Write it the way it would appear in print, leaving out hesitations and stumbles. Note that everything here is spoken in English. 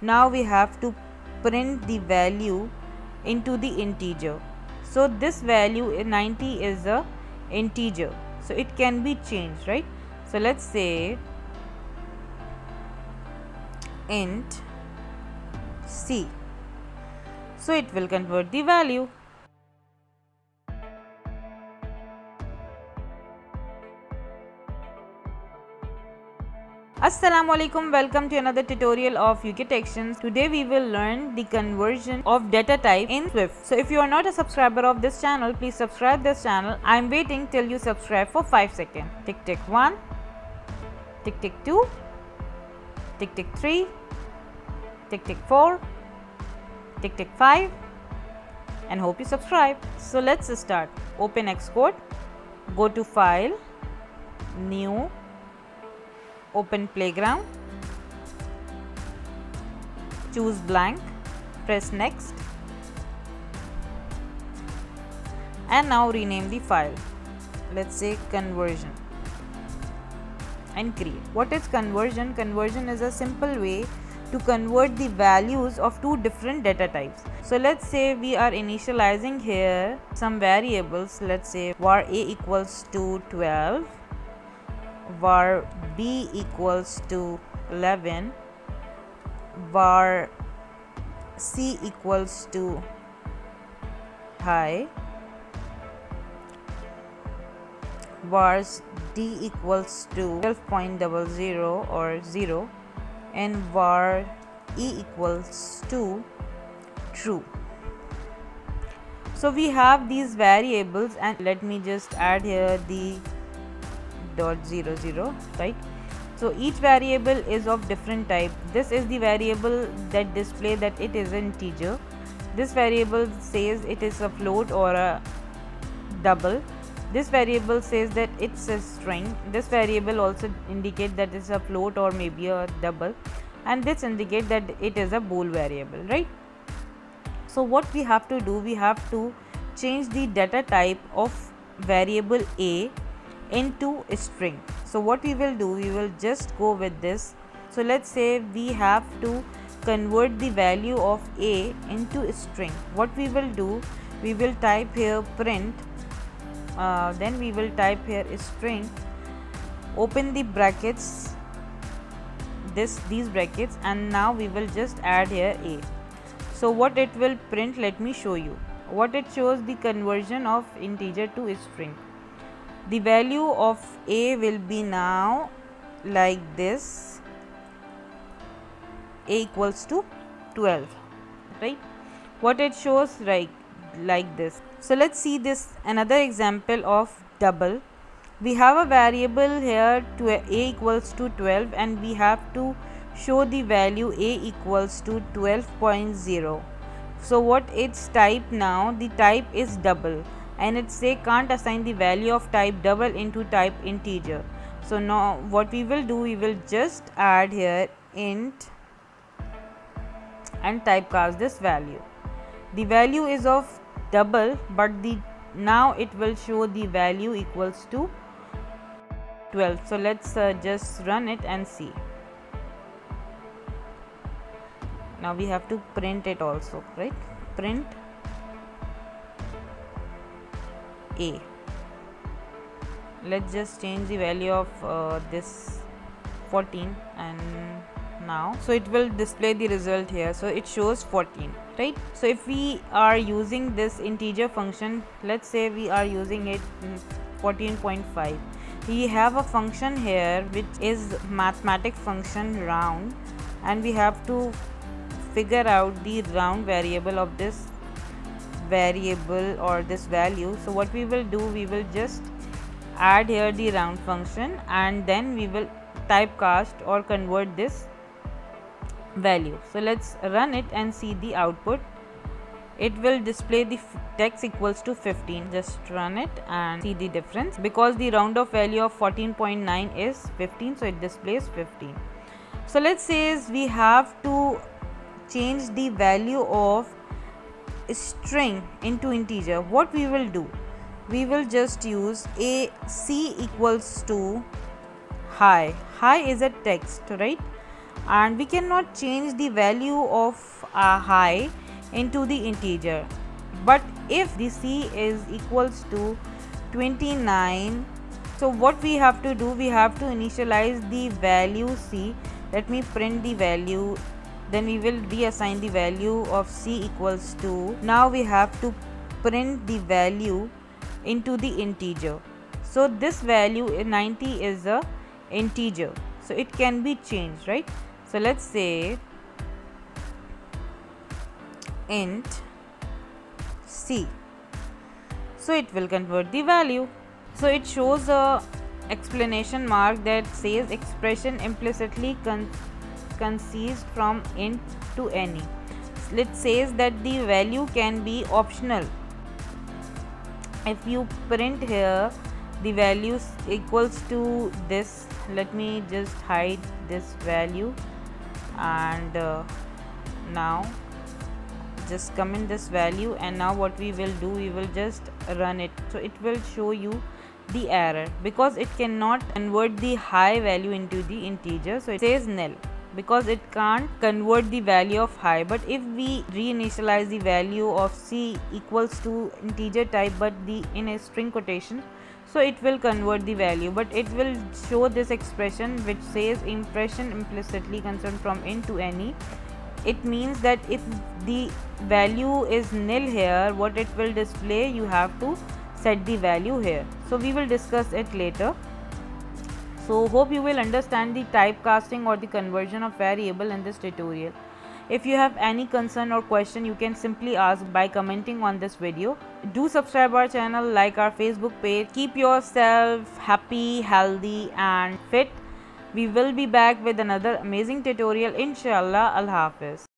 Now we have to print the value into the integer. So this value 90 is a integer, so it can be changed, right? So let's say int c, so it will convert the value. Assalamu alaikum, welcome to another tutorial of UK Textions. Today we will learn the conversion of data type in Swift. So if you are not a subscriber of this channel, please subscribe this channel. I am waiting till you subscribe for 5 seconds. Tick tick 1, tick tick 2, tick tick 3, tick tick 4, tick tick 5, and hope you subscribe. So let's start. Open Xcode, go to File, New, open Playground, choose blank, press next, and now rename the file. Let's say conversion and create. What is conversion? Conversion is a simple way to convert the values of two different data types. So let's say we are initializing here some variables. Let's say var a equals to 12, var b equals to 11, var c equals to high, vars d equals to 12.00 or 0, and var e equals to true. So we have these variables, and let me just add here the .00, right? So each variable is of different type. This is the variable that display that it is an integer. This variable says it is a float or a double. This variable says that it's a string. This variable also indicate that it's a float or maybe a double, and this indicate that it is a bool variable, right? So what we have to do, we have to change the data type of variable a into a string. So what we will do, we will just go with this. So let's say we have to convert the value of a into a string. What we will do, we will type here print, then we will type here a string, open the brackets, these brackets, and now we will just add here a. So what it will print, let me show you. What it shows, the conversion of integer to a string. The value of a will be now like this, a equals to 12, right? What it shows, right, like this. So let's see this another example of double. We have a variable here to a equals to 12, and we have to show the value a equals to 12.0. so what its type now, the type is double, and it say can't assign the value of type double into type integer. So now what we will do, we will just add here int and typecast this value. The value is of double, but now it will show the value equals to 12. So let's just run it and see. Now we have to print it also, right? Print a. Let's just change the value of this 14, and now so it will display the result here. So it shows 14, right? So if we are using this integer function, let's say we are using it 14.5, we have a function here which is mathematic function round, and we have to figure out the round variable of this variable or this value. So what we will do, we will just add here the round function, and then we will typecast or convert this value. So let's run it and see the output. It will display the text equals to 15. Just run it and see the difference, because the round off value of 14.9 is 15, so it displays 15. So let's say we have to change the value of string into integer. What we will do, we will just use a c equals to high. High is a text, right? and we cannot change the value of high into the integer. But if the c is equals to 29, so what we have to do, we have to initialize the value c. Let me print the value, then we will reassign the value of c equals to, now we have to print the value into the integer. So this value 90 is a integer, so it can be changed, right? So let's say int c, so it will convert the value. So it shows a explanation mark that says expression implicitly consists from int to any. It says that the value can be optional. If you print here the values equals to this, let me just hide this value, and now just come in this value, and now what we will do, we will just run it. So it will show you the error because it cannot convert the high value into the integer, so it says nil because it can't convert the value of high. But if we reinitialize the value of c equals to integer type but the in a string quotation, so it will convert the value, but it will show this expression which says impression implicitly concerned from int to any. It means that if the value is nil here, what it will display, you have to set the value here. So we will discuss it later. So hope you will understand the typecasting or the conversion of variable in this tutorial. If you have any concern or question, you can simply ask by commenting on this video. Do subscribe our channel, like our Facebook page. Keep yourself happy, healthy and fit. We will be back with another amazing tutorial, inshallah. Allah Hafiz.